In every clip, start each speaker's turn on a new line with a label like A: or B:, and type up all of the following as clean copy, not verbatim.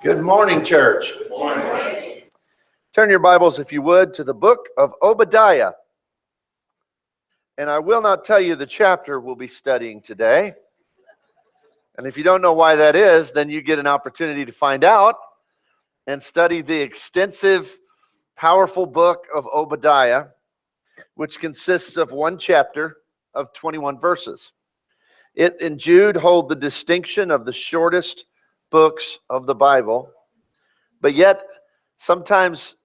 A: Good morning, church.
B: Good morning.
A: Turn your Bibles, if you would, to the book of Obadiah. And I will not tell you the chapter we'll be studying today. And if you don't know why that is, then you get an opportunity to find out and study the extensive, powerful book of Obadiah, which consists of one chapter of 21 verses. It and Jude hold the distinction of the shortest books of the Bible, but yet sometimes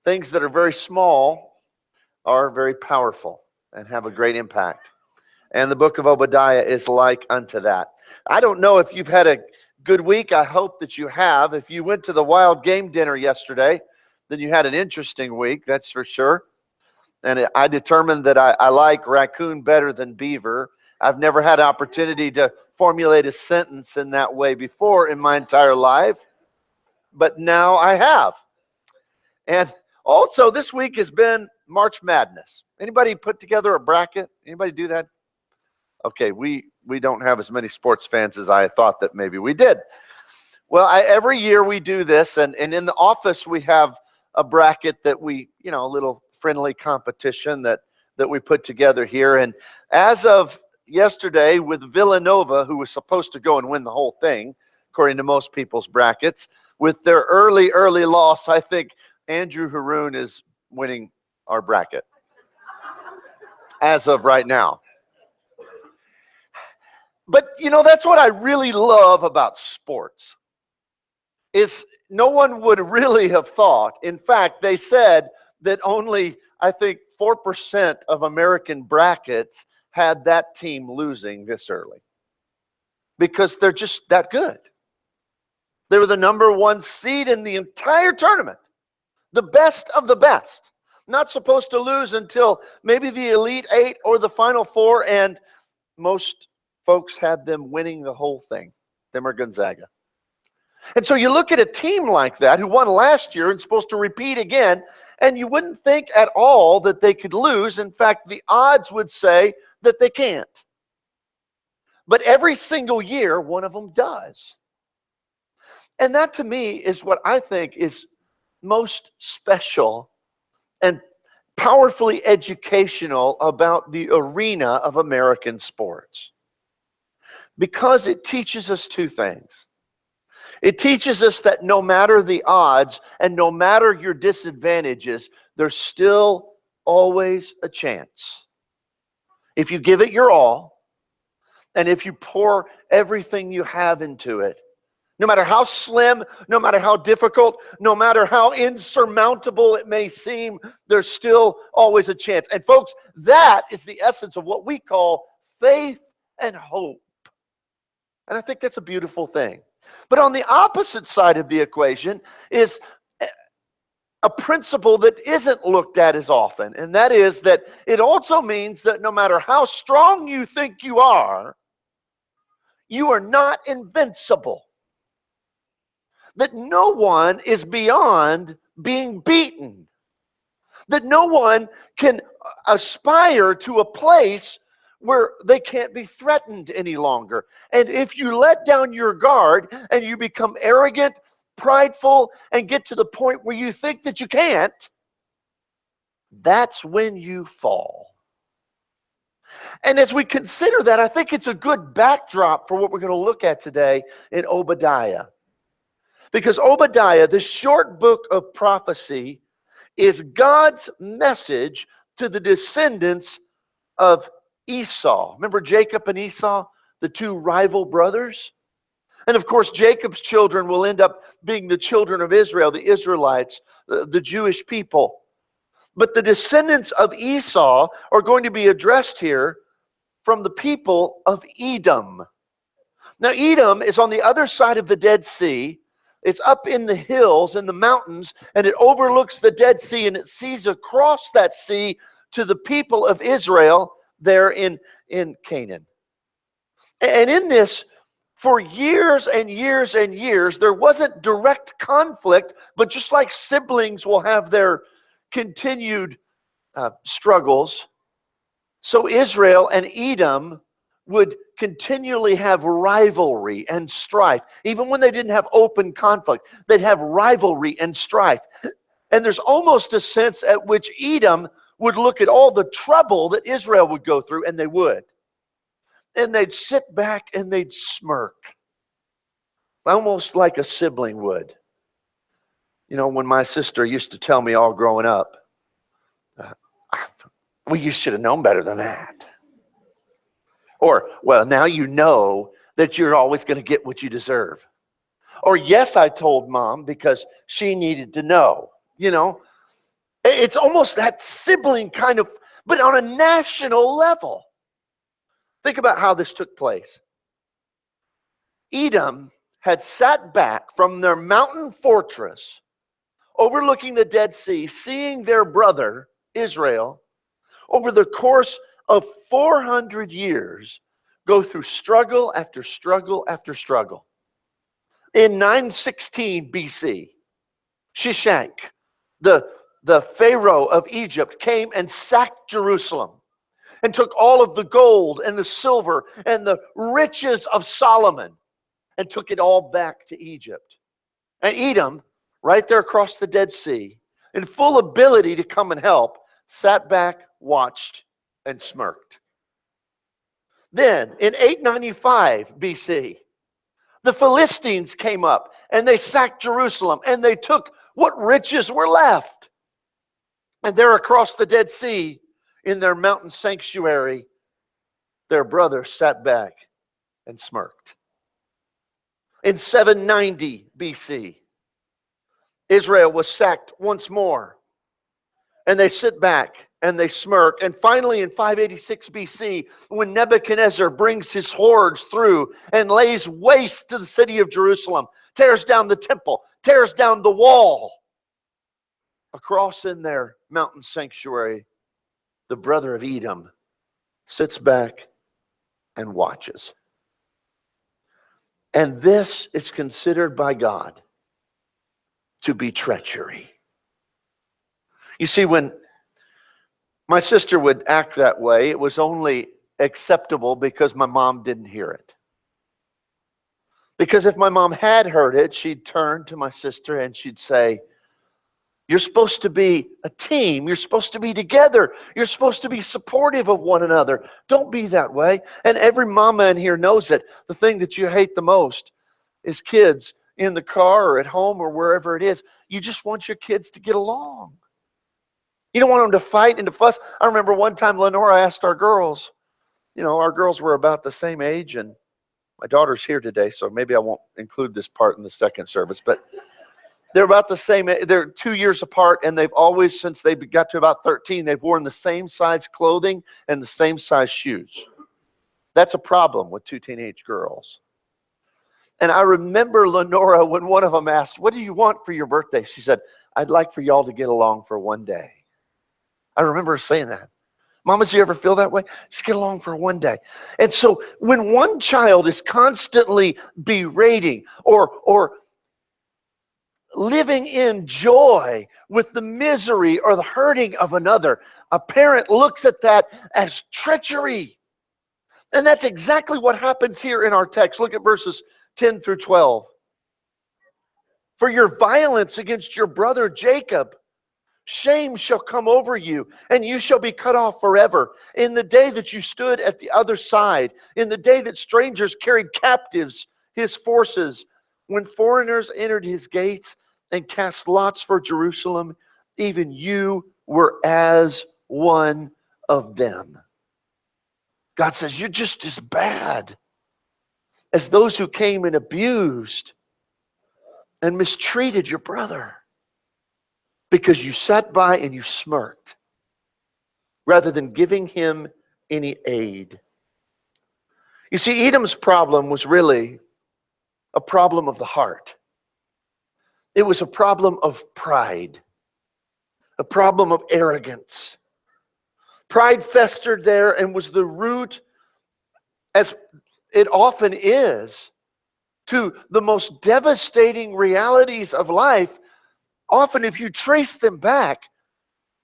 A: things that are very small are very powerful and have a great impact. And the book of Obadiah is like unto that. I don't know if you've had a good week. I hope that you have. If you went to the wild game dinner yesterday, then you had an interesting week, that's for sure. And I determined that I like raccoon better than beaver. I've never had an opportunity to formulate a sentence in that way before in my entire life, but now I have. And also this week has been March Madness. Anybody put together a bracket? Anybody do that? Okay, we don't have as many sports fans as I thought that maybe we did. Well, every year we do this, and in the office we have a bracket that we, a little friendly competition that we put together here. And as of yesterday, with Villanova, who was supposed to go and win the whole thing, according to most people's brackets, with their early loss, I think Andrew Haroon is winning our bracket as of right now. But, that's what I really love about sports, is no one would really have thought. In fact, they said that only, I think, 4% of American brackets had that team losing this early because they're just that good. They were the number one seed in the entire tournament, the best of the best. Not supposed to lose until maybe the Elite Eight or the Final Four, and most folks had them winning the whole thing, them or Gonzaga. And so you look at a team like that who won last year and supposed to repeat again, and you wouldn't think at all that they could lose. In fact, the odds would say that they can't. But every single year, one of them does. And that to me is what I think is most special and powerfully educational about the arena of American sports. Because it teaches us two things. It teaches us that no matter the odds and no matter your disadvantages, there's still always a chance. If you give it your all, and if you pour everything you have into it, no matter how slim, no matter how difficult, no matter how insurmountable it may seem, there's still always a chance. And folks, that is the essence of what we call faith and hope. And I think that's a beautiful thing. But on the opposite side of the equation is a principle that isn't looked at as often, and that is that it also means that no matter how strong you think you are not invincible. That no one is beyond being beaten. That no one can aspire to a place where they can't be threatened any longer. And if you let down your guard and you become arrogant, prideful, and get to the point where you think that you can't, that's when you fall. And as we consider that, I think it's a good backdrop for what we're going to look at today in Obadiah. Because Obadiah, the short book of prophecy, is God's message to the descendants of Esau. Remember Jacob and Esau, the two rival brothers? And of course, Jacob's children will end up being the children of Israel, the Israelites, the Jewish people. But the descendants of Esau are going to be addressed here from the people of Edom. Now, Edom is on the other side of the Dead Sea. It's up in the hills, in the mountains, and it overlooks the Dead Sea, and it sees across that sea to the people of Israel there in Canaan. And in this, for years and years and years, there wasn't direct conflict, but just like siblings will have their continued struggles, so Israel and Edom would continually have rivalry and strife. Even when they didn't have open conflict, they'd have rivalry and strife. And there's almost a sense at which Edom would look at all the trouble that Israel would go through, and they would. And they'd sit back and they'd smirk, almost like a sibling would. You know, when my sister used to tell me all growing up, well, you should have known better than that. Or, well, now you know that you're always going to get what you deserve. Or, yes, I told Mom because she needed to know. You know, it's almost that sibling kind of, but on a national level. Think about how this took place. Edom had sat back from their mountain fortress overlooking the Dead Sea, seeing their brother, Israel, over the course of 400 years, go through struggle after struggle after struggle. In 916 BC, Shishak, the Pharaoh of Egypt, came and sacked Jerusalem and took all of the gold and the silver and the riches of Solomon and took it all back to Egypt. And Edom, right there across the Dead Sea, in full ability to come and help, sat back, watched, and smirked. Then, in 895 BC, the Philistines came up and they sacked Jerusalem and they took what riches were left. And there across the Dead Sea, in their mountain sanctuary, their brother sat back and smirked. In 790 BC, Israel was sacked once more. And they sit back and they smirk. And finally in 586 BC, when Nebuchadnezzar brings his hordes through and lays waste to the city of Jerusalem, tears down the temple, tears down the wall, across in their mountain sanctuary, the brother of Edom sits back and watches. And this is considered by God to be treachery. You see, when my sister would act that way, it was only acceptable because my mom didn't hear it. Because if my mom had heard it, she'd turn to my sister and she'd say, "You're supposed to be a team. You're supposed to be together. You're supposed to be supportive of one another. Don't be that way." And every mama in here knows it. The thing that you hate the most is kids in the car or at home or wherever it is. You just want your kids to get along. You don't want them to fight and to fuss. I remember one time Lenora asked our girls, our girls were about the same age, and my daughter's here today, so maybe I won't include this part in the second service, but they're about the same. They're 2 years apart, and they've always, since they got to about 13, they've worn the same size clothing and the same size shoes. That's a problem with two teenage girls. And I remember Lenora, when one of them asked, "What do you want for your birthday?" She said, "I'd like for y'all to get along for one day." I remember her saying that. Mamas, do you ever feel that way? Just get along for one day. And so when one child is constantly berating or living in joy with the misery or the hurting of another, a parent looks at that as treachery. And that's exactly what happens here in our text. Look at verses 10 through 12. "For your violence against your brother Jacob, shame shall come over you, and you shall be cut off forever. In the day that you stood at the other side, in the day that strangers carried captives his forces, when foreigners entered his gates and cast lots for Jerusalem, even you were as one of them." God says, you're just as bad as those who came and abused and mistreated your brother, because you sat by and you smirked rather than giving him any aid. You see, Edom's problem was really a problem of the heart. It was a problem of pride, a problem of arrogance. Pride festered there and was the root, as it often is, to the most devastating realities of life. Often, if you trace them back,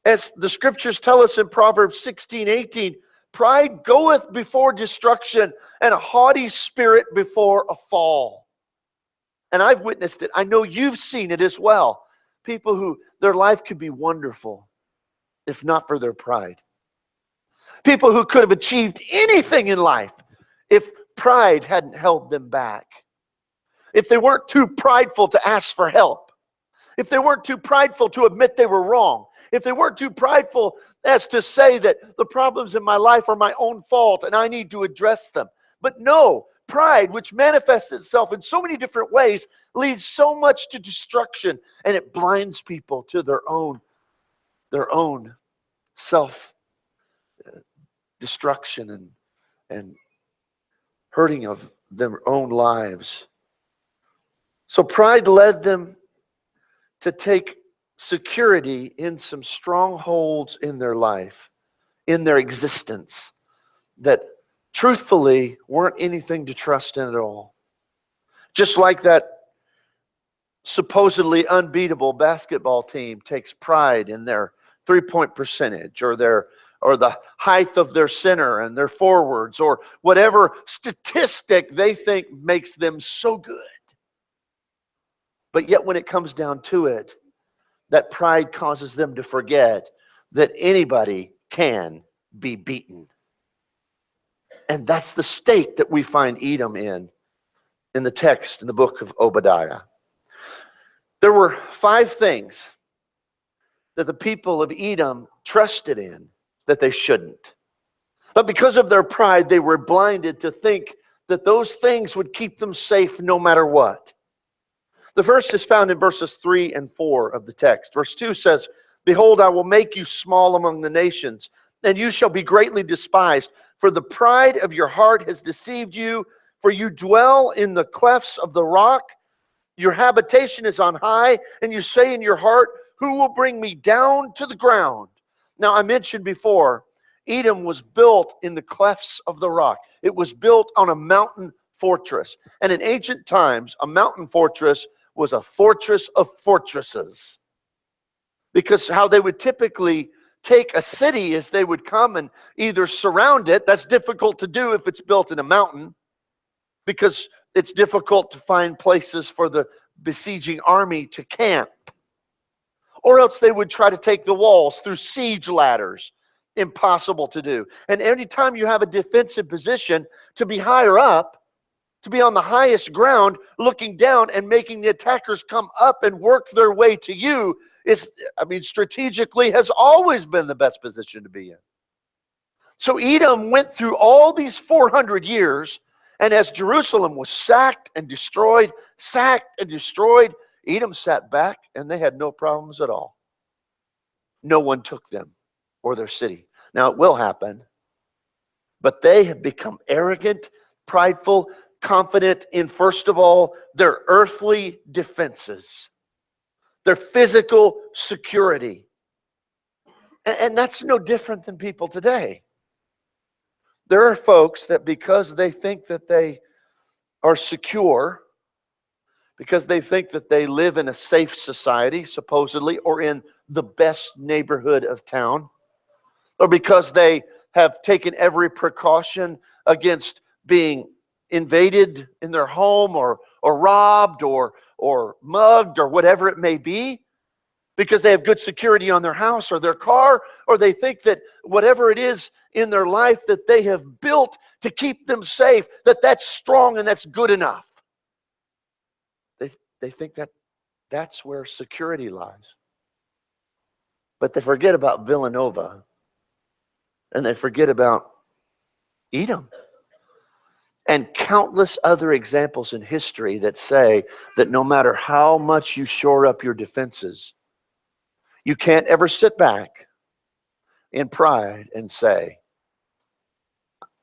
A: as the scriptures tell us in Proverbs 16:18, Pride goeth before destruction, and a haughty spirit before a fall. And I've witnessed it. I know you've seen it as well. People who their life could be wonderful if not for their pride. People who could have achieved anything in life if pride hadn't held them back. If they weren't too prideful to ask for help. If they weren't too prideful to admit they were wrong. If they weren't too prideful as to say that the problems in my life are my own fault and I need to address them. But no, pride, which manifests itself in so many different ways, leads so much to destruction, and it blinds people to their own self-destruction and hurting of their own lives. So pride led them to take security in some strongholds in their life, in their existence, that truthfully weren't anything to trust in at all. Just like that supposedly unbeatable basketball team takes pride in their three-point percentage or the height of their center and their forwards or whatever statistic they think makes them so good. But yet when it comes down to it, that pride causes them to forget that anybody can be beaten. And that's the state that we find Edom in the text in the book of Obadiah. There were 5 things that the people of Edom trusted in that they shouldn't. But because of their pride, they were blinded to think that those things would keep them safe no matter what. The first is found in verses 3 and 4 of the text. Verse 2 says, "Behold, I will make you small among the nations, and you shall be greatly despised. For the pride of your heart has deceived you, for you dwell in the clefts of the rock. Your habitation is on high, and you say in your heart, who will bring me down to the ground?" Now, I mentioned before, Edom was built in the clefts of the rock. It was built on a mountain fortress. And in ancient times, a mountain fortress was a fortress of fortresses. Because how they would typically take a city is they would come and either surround it. That's difficult to do if it's built in a mountain, because it's difficult to find places for the besieging army to camp. Or else they would try to take the walls through siege ladders. Impossible to do. And anytime you have a defensive position, to be higher up, to be on the highest ground, looking down and making the attackers come up and work their way to you strategically has always been the best position to be in. So Edom went through all these 400 years, and as Jerusalem was sacked and destroyed, Edom sat back and they had no problems at all. No one took them or their city. Now it will happen, but they have become arrogant, prideful, confident in, first of all, their earthly defenses, their physical security. And that's no different than people today. There are folks that because they think that they are secure, because they think that they live in a safe society, supposedly, or in the best neighborhood of town, or because they have taken every precaution against being invaded in their home or robbed or mugged or whatever it may be, because they have good security on their house or their car, or they think that whatever it is in their life that they have built to keep them safe, that's strong and that's good enough. They think that that's where security lies. But they forget about Villanova, and they forget about Edom. And countless other examples in history that say that no matter how much you shore up your defenses, you can't ever sit back in pride and say,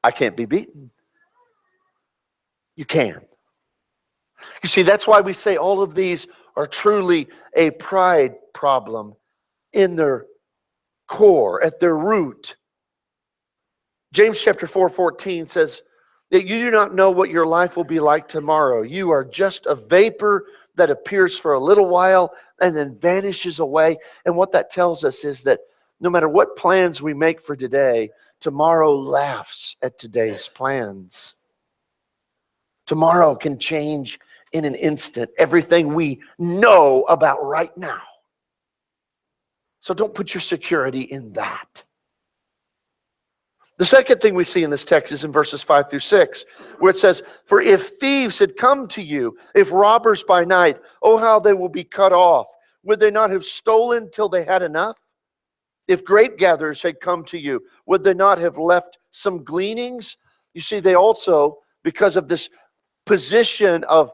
A: I can't be beaten. You can. You see, that's why we say all of these are truly a pride problem in their core, at their root. James chapter 4:14 says that you do not know what your life will be like tomorrow. You are just a vapor that appears for a little while and then vanishes away. And what that tells us is that No matter what plans we make for today, tomorrow laughs at today's plans. Tomorrow can change in an instant everything we know about right now. So don't put your security in that. The second thing we see in this text is in verses 5 through 6, where it says, "For if thieves had come to you, if robbers by night, oh, how they will be cut off. Would they not have stolen till they had enough? If grape gatherers had come to you, would they not have left some gleanings?" You see, they also, because of this position of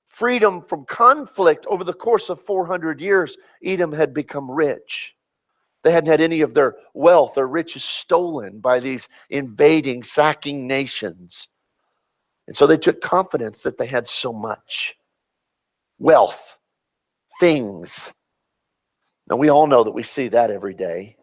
A: freedom from conflict over the course of 400 years, Edom had become rich. They hadn't had any of their wealth or riches stolen by these invading, sacking nations. And so they took confidence that they had so much wealth, things. Now, we all know that we see that every day.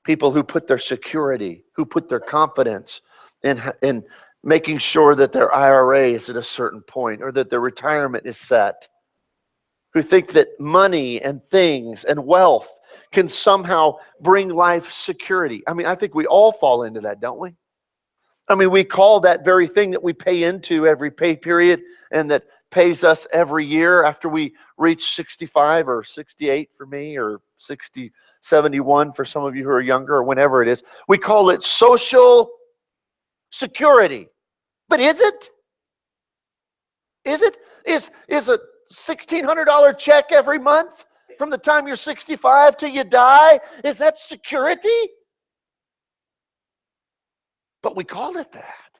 A: People who put their security, who put their confidence in making sure that their IRA is at a certain point or that their retirement is set, who think that money and things and wealth can somehow bring life security. I mean, I think we all fall into that, don't we? I mean, we call that very thing that we pay into every pay period and that pays us every year after we reach 65 or 68 for me, or 60, 71 for some of you who are younger, or whenever it is. We call it Social Security. But is it? Is it? Is a $1,600 check every month from the time you're 65 till you die, is that security? But we call it that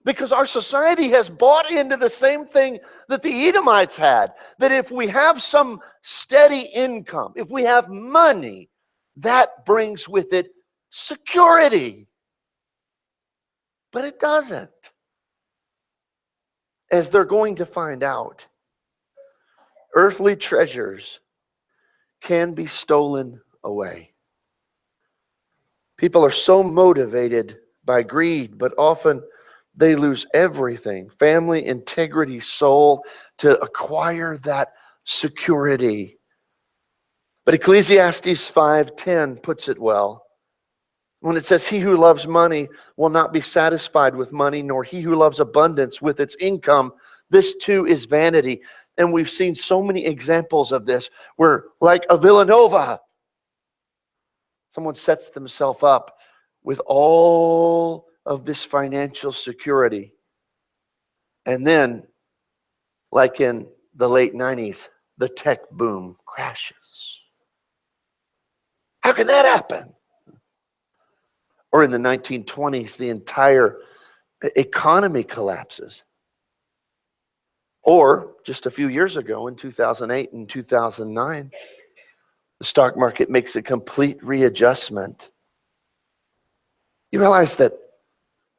A: because our society has bought into the same thing that the Edomites had, that if we have some steady income, if we have money, that brings with it security. But it doesn't. As they're going to find out, earthly treasures can be stolen away. People are so motivated by greed, but often they lose everything, family, integrity, soul, to acquire that security. But Ecclesiastes 5:10 puts it well. When it says, "He who loves money will not be satisfied with money, nor he who loves abundance with its income. This too is vanity." And we've seen so many examples of this where, like a Villanova, someone sets themselves up with all of this financial security. And then, like in the late 90s, the tech boom crashes. How can that happen? Or in the 1920s, the entire economy collapses. Or just a few years ago in 2008 and 2009, the stock market makes a complete readjustment. You realize that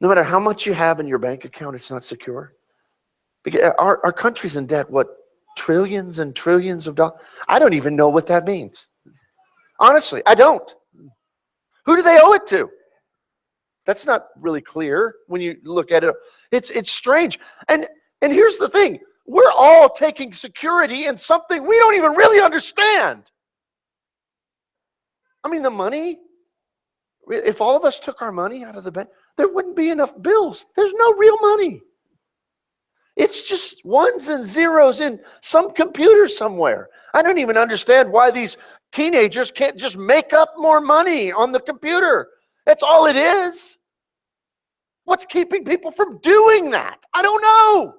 A: no matter how much you have in your bank account, it's not secure. Because our country's in debt, what, trillions and trillions of dollars? I don't even know what that means. Honestly, I don't. Who do they owe it to? That's not really clear when you look at it. It's strange. And here's the thing. We're all taking security in something we don't even really understand. I mean, the money, if all of us took our money out of the bank, there wouldn't be enough bills. There's no real money. It's just ones and zeros in some computer somewhere. I don't even understand why these teenagers can't just make up more money on the computer. That's all it is. What's keeping people from doing that? I don't know.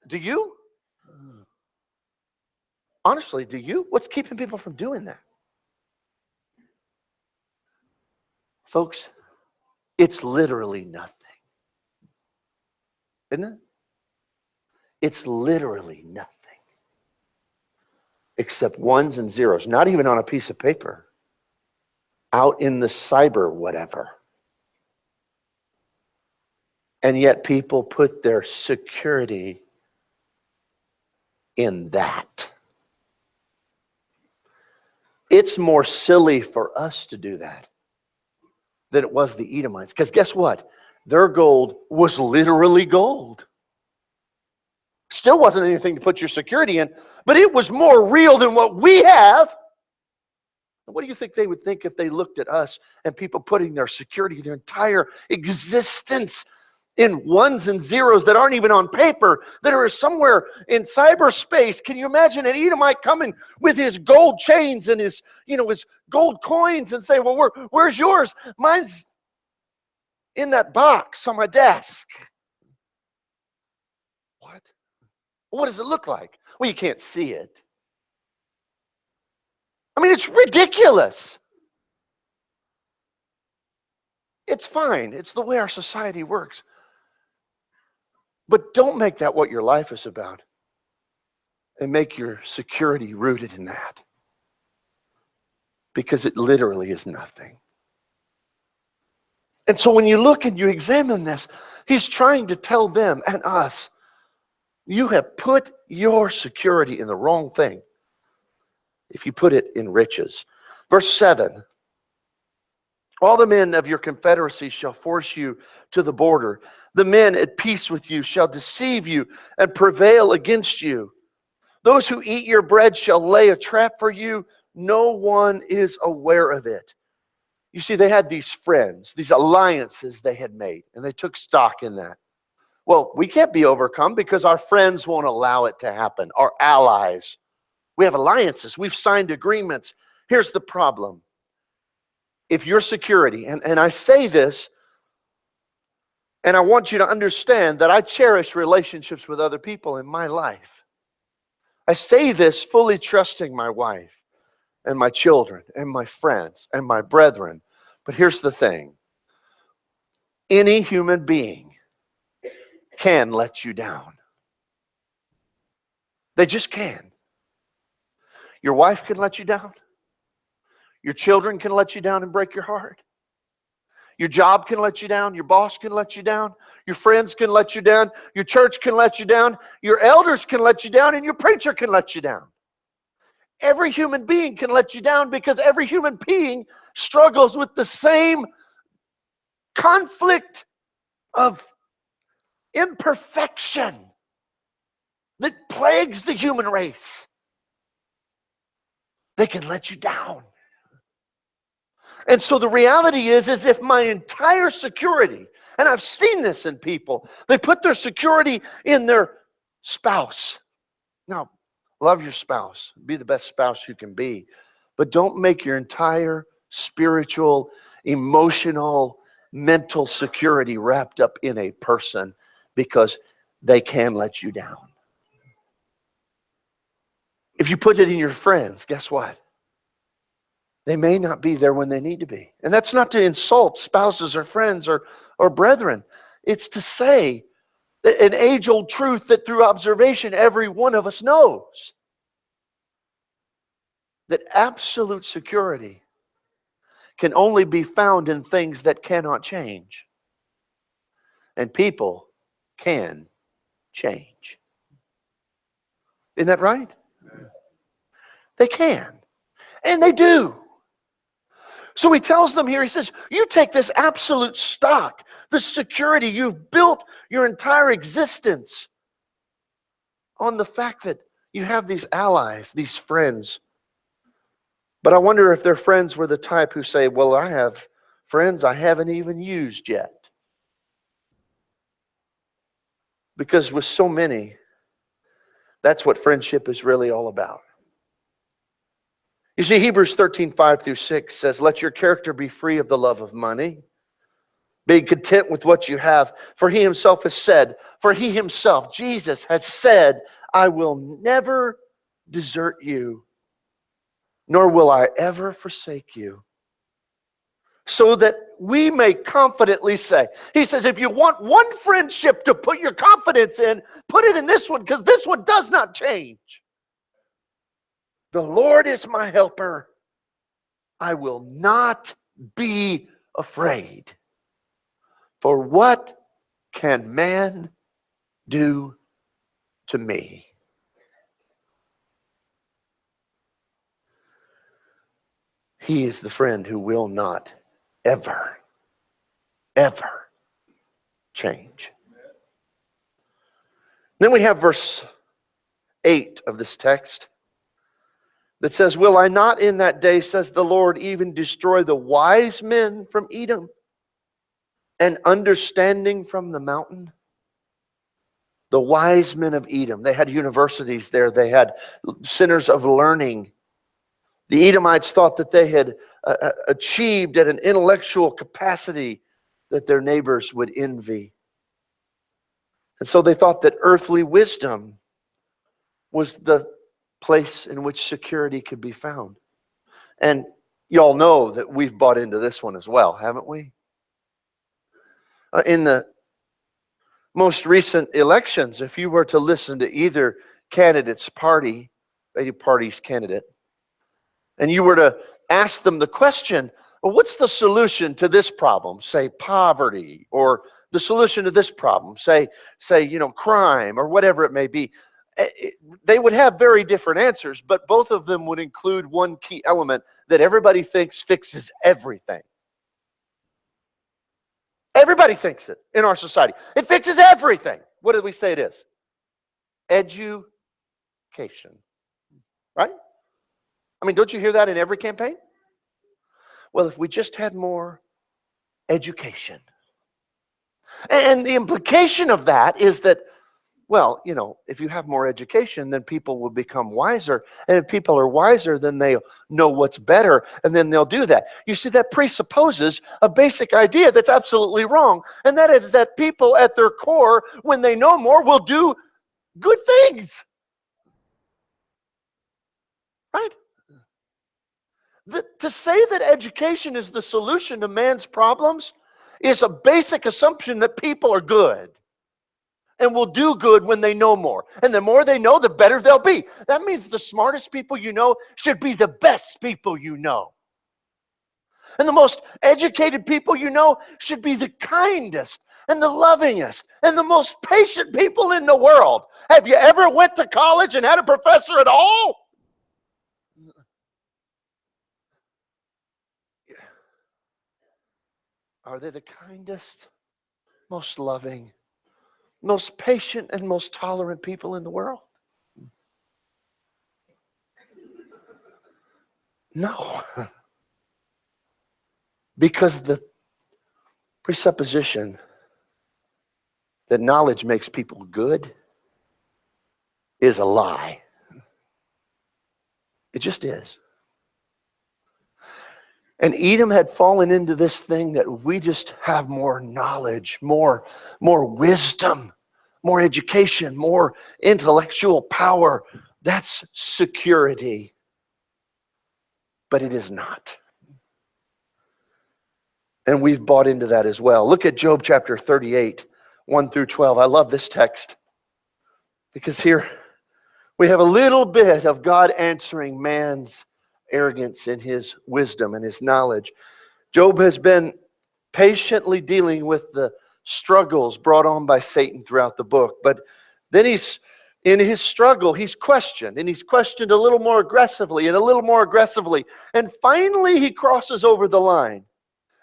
A: Do you? Honestly, do you? What's keeping people from doing that? Folks, it's literally nothing. Isn't it? It's literally nothing. Except ones and zeros, not even on a piece of paper, out in the cyber whatever. And yet people put their security in that. It's more silly for us to do that than it was the Edomites. Because guess what? Their gold was literally gold. Still wasn't anything to put your security in, but it was more real than what we have. What do you think they would think if they looked at us and people putting their security, their entire existence in ones and zeros that aren't even on paper, that are somewhere in cyberspace? Can you imagine an Edomite coming with his gold chains and his gold coins and say, well, where's yours? Mine's in that box on my desk. What? What does it look like? Well, you can't see it. I mean, it's ridiculous. It's fine. It's the way our society works. But don't make that what your life is about. And make your security rooted in that. Because it literally is nothing. And so when you look and you examine this, he's trying to tell them and us, you have put your security in the wrong thing if you put it in riches. Verse 7, all the men of your confederacy shall force you to the border. The men at peace with you shall deceive you and prevail against you. Those who eat your bread shall lay a trap for you. No one is aware of it. You see, they had these friends, these alliances they had made, and they took stock in that. Well, we can't be overcome because our friends won't allow it to happen. Our allies. We have alliances. We've signed agreements. Here's the problem. If your security, and I say this, and I want you to understand that I cherish relationships with other people in my life. I say this fully trusting my wife and my children and my friends and my brethren. But here's the thing. Any human being can let you down. They just can. Your wife can let you down. Your children can let you down and break your heart. Your job can let you down. Your boss can let you down. Your friends can let you down. Your church can let you down. Your elders can let you down. And your preacher can let you down. Every human being can let you down because every human being struggles with the same conflict of imperfection that plagues the human race. They can let you down. And so the reality is if my entire security, and I've seen this in people, they put their security in their spouse. Now, love your spouse. Be the best spouse you can be. But don't make your entire spiritual, emotional, mental security wrapped up in a person because they can let you down. If you put it in your friends, guess what? They may not be there when they need to be. And that's not to insult spouses or friends or brethren. It's to say that an age-old truth that through observation every one of us knows. That absolute security can only be found in things that cannot change. And people can change. Isn't that right? They can. And they do. So he tells them here, he says, you take this absolute stock, the security, you've built your entire existence on the fact that you have these allies, these friends. But I wonder if their friends were the type who say, well, I have friends I haven't even used yet. Because with so many, that's what friendship is really all about. You see, Hebrews 13:5-6 says, let your character be free of the love of money. Be content with what you have. For he himself has said, Jesus has said, I will never desert you, nor will I ever forsake you. So that we may confidently say, he says, if you want one friendship to put your confidence in, put it in this one, because this one does not change. The Lord is my helper. I will not be afraid. For what can man do to me? He is the friend who will not ever change. Then we have verse 8 of this text that says, will I not in that day, says the Lord, even destroy the wise men from Edom and understanding from the mountain? The wise men of Edom. They had universities there. They had centers of learning. The Edomites thought that they had achieved at an intellectual capacity that their neighbors would envy. And so they thought that earthly wisdom was the place in which security could be found. And y'all know that we've bought into this one as well, haven't we? In the most recent elections, if you were to listen to either candidate's party's candidate, and you were to ask them the question, well, what's the solution to this problem? Say poverty, or the solution to this problem, say, crime, or whatever it may be. They would have very different answers, but both of them would include one key element that everybody thinks fixes everything. Everybody thinks it in our society. It fixes everything. What did we say it is? Education. Right? I mean, don't you hear that in every campaign? Well, if we just had more education. And the implication of that is that, well, if you have more education, then people will become wiser. And if people are wiser, then they'll know what's better, and then they'll do that. You see, that presupposes a basic idea that's absolutely wrong. And that is that people at their core, when they know more, will do good things. Right? To say that education is the solution to man's problems is a basic assumption that people are good and will do good when they know more. And the more they know, the better they'll be. That means the smartest people you know should be the best people you know. And the most educated people you know should be the kindest and the lovingest and the most patient people in the world. Have you ever went to college and had a professor at all? Are they the kindest, most loving, most patient, and most tolerant people in the world? No. Because the presupposition that knowledge makes people good is a lie. It just is. And Edom had fallen into this thing that we just have more knowledge, more wisdom, more education, more intellectual power. That's security. But it is not. And we've bought into that as well. Look at Job chapter 38, 1 through 12. I love this text because here we have a little bit of God answering man's arrogance in his wisdom and his knowledge. Job has been patiently dealing with the struggles brought on by Satan throughout the book. But then in his struggle, he's questioned, and he's questioned a little more aggressively and a little more aggressively. And finally, he crosses over the line.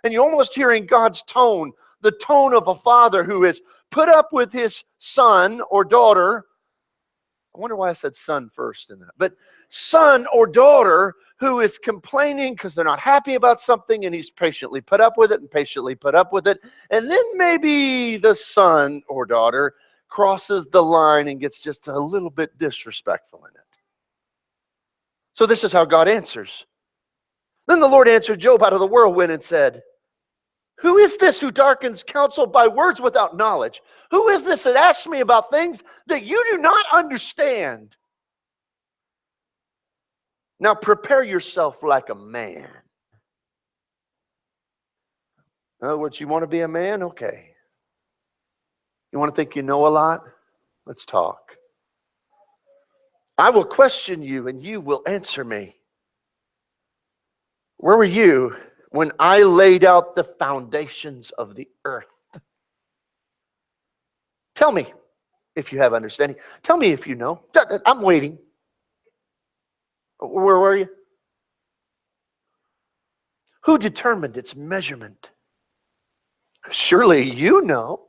A: And you're almost hearing God's tone, the tone of a father who has put up with his son or daughter. I wonder why I said son first in that. But son or daughter who is complaining because they're not happy about something, and he's patiently put up with it and patiently put up with it. And then maybe the son or daughter crosses the line and gets just a little bit disrespectful in it. So this is how God answers. Then the Lord answered Job out of the whirlwind and said, who is this who darkens counsel by words without knowledge? Who is this that asks me about things that you do not understand? Now prepare yourself like a man. In other words, you want to be a man? Okay. You want to think you know a lot? Let's talk. I will question you and you will answer me. Where were you when I laid out the foundations of the earth? Tell me if you have understanding. Tell me if you know. I'm waiting. Where were you? Who determined its measurement? Surely you know.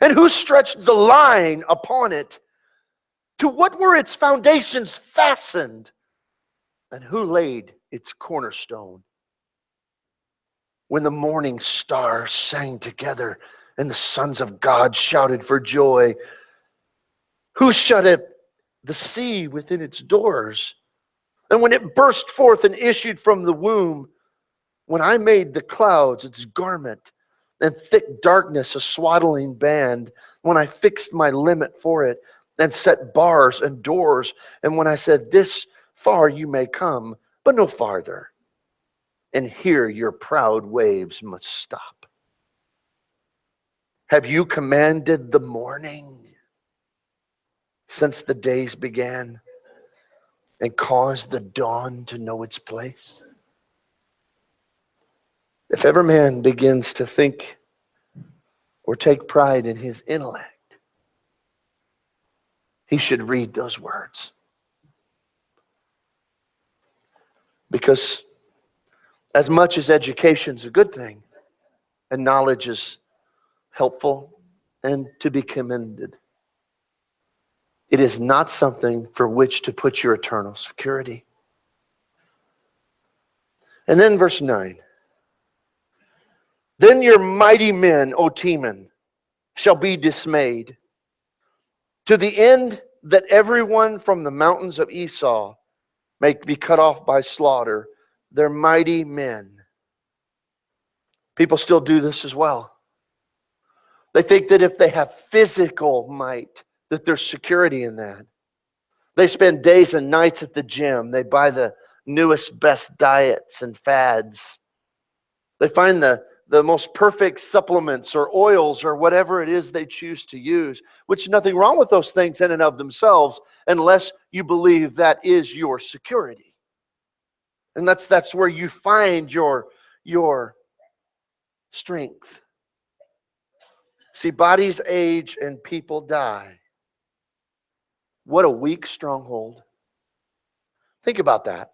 A: And who stretched the line upon it? To what were its foundations fastened? And who laid its cornerstone? When the morning stars sang together and the sons of God shouted for joy, who shut up the sea within its doors? And when it burst forth and issued from the womb, when I made the clouds its garment and thick darkness a swaddling band, when I fixed my limit for it and set bars and doors, and when I said, this far you may come, but no farther, and here your proud waves must stop. Have you commanded the morning since the days began and caused the dawn to know its place? If ever man begins to think or take pride in his intellect, he should read those words. Because as much as education is a good thing, and knowledge is helpful and to be commended, it is not something for which to put your eternal security. And then verse 9. Then your mighty men, O Teman, shall be dismayed, to the end that everyone from the mountains of Esau may be cut off by slaughter. Their mighty men. People still do this as well. They think that if they have physical might, that there's security in that. They spend days and nights at the gym. They buy the newest, best diets and fads. They find the most perfect supplements or oils or whatever it is they choose to use, which is nothing wrong with those things in and of themselves, unless you believe that is your security. And that's where you find your strength. See, bodies age and people die. What a weak stronghold. Think about that.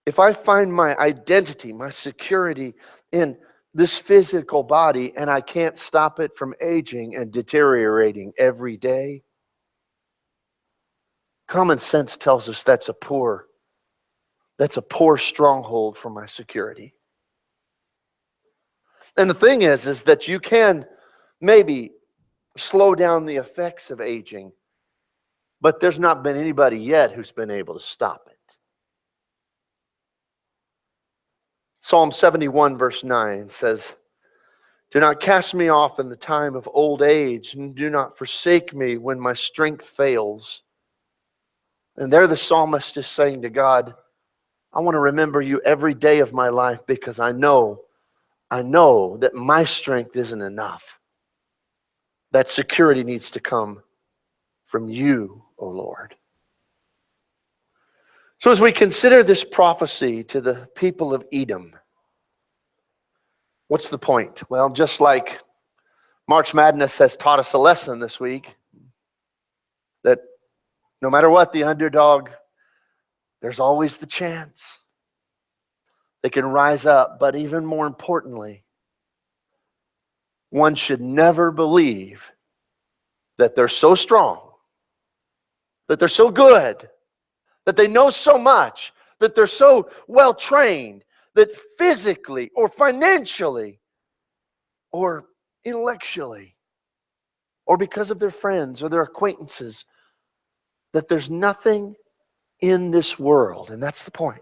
A: If I find my identity, my security in this physical body, and I can't stop it from aging and deteriorating every day, common sense tells us that's a poor stronghold for my security. And the thing is that you can maybe slow down the effects of aging, but there's not been anybody yet who's been able to stop it. Psalm 71 verse 9 says, do not cast me off in the time of old age, and do not forsake me when my strength fails. And there the psalmist is saying to God, I want to remember you every day of my life, because I know that my strength isn't enough. That security needs to come from you, O Lord. So as we consider this prophecy to the people of Edom, what's the point? Well, just like March Madness has taught us a lesson this week, that no matter what, the underdog, there's always the chance they can rise up. But even more importantly, one should never believe that they're so strong, that they're so good, that they know so much, that they're so well trained, that physically or financially or intellectually or because of their friends or their acquaintances, that there's nothing in this world, and that's the point.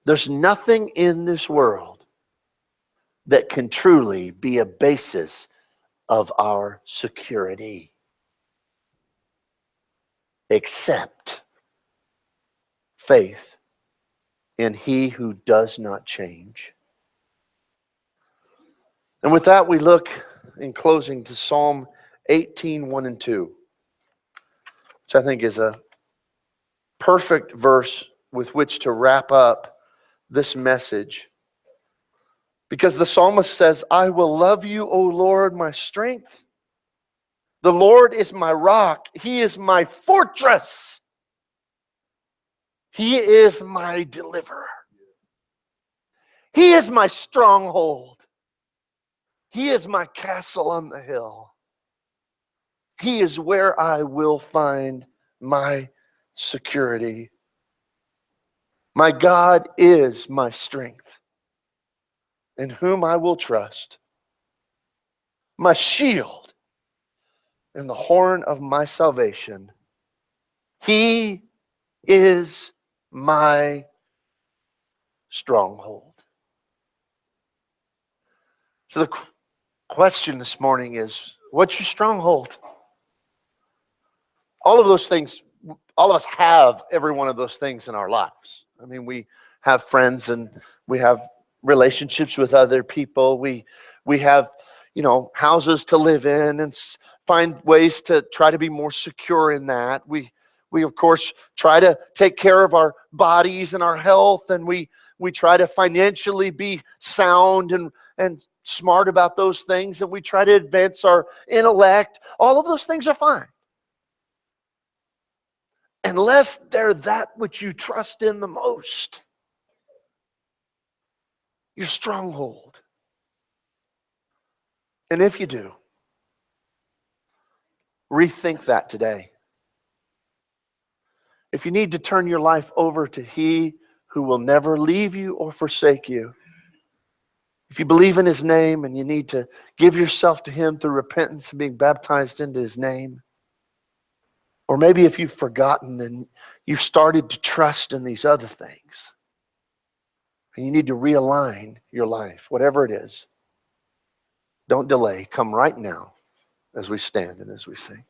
A: There's nothing in this world that can truly be a basis of our security except faith in He who does not change. And with that, we look in closing to Psalm 18, 1 and 2, which I think is a perfect verse with which to wrap up this message. Because the psalmist says, I will love you, O Lord, my strength. The Lord is my rock. He is my fortress. He is my deliverer. He is my stronghold. He is my castle on the hill. He is where I will find my security. My God is my strength, in whom I will trust. My shield and the horn of my salvation. He is my stronghold. So the question this morning is, what's your stronghold? All of those things, all of us have every one of those things in our lives. I mean, we have friends and we have relationships with other people. We have, houses to live in and find ways to try to be more secure in that. We of course try to take care of our bodies and our health, and we try to financially be sound and smart about those things, and we try to advance our intellect. All of those things are fine, unless they're that which you trust in the most, your stronghold. And if you do, rethink that today. If you need to turn your life over to He who will never leave you or forsake you, if you believe in His name and you need to give yourself to Him through repentance and being baptized into His name, or maybe if you've forgotten and you've started to trust in these other things, and you need to realign your life, whatever it is, don't delay. Come right now as we stand and as we sing.